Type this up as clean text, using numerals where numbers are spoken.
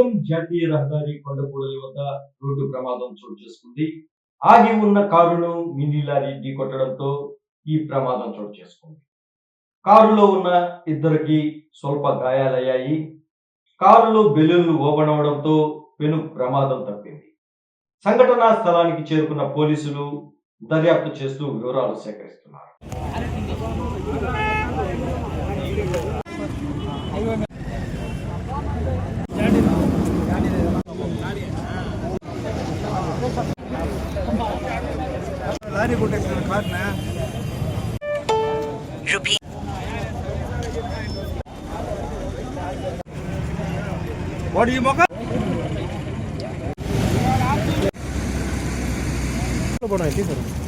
ఖమ్మం జాతీయ రహదారి కొండకూడలి వద్ద రోడ్డు ప్రమాదం చోటు చేసుకుంది. ఆగి ఉన్న కారును మినీ లారీ ఢీకొట్టడంతో ఈ ప్రమాదం చోటు చేసుకుంది. కారులో ఉన్న ఇద్దరికి స్వల్ప గాయాలయ్యాయి. కారులో బెలూన్లు ఓపెనవడంతో పెను ప్రమాదం తప్పింది. సంఘటనా స్థలానికి చేరుకున్న పోలీసులు దర్యాప్తు చేస్తూ వివరాలు సేకరిస్తున్నారు. What do you mock? What do you think?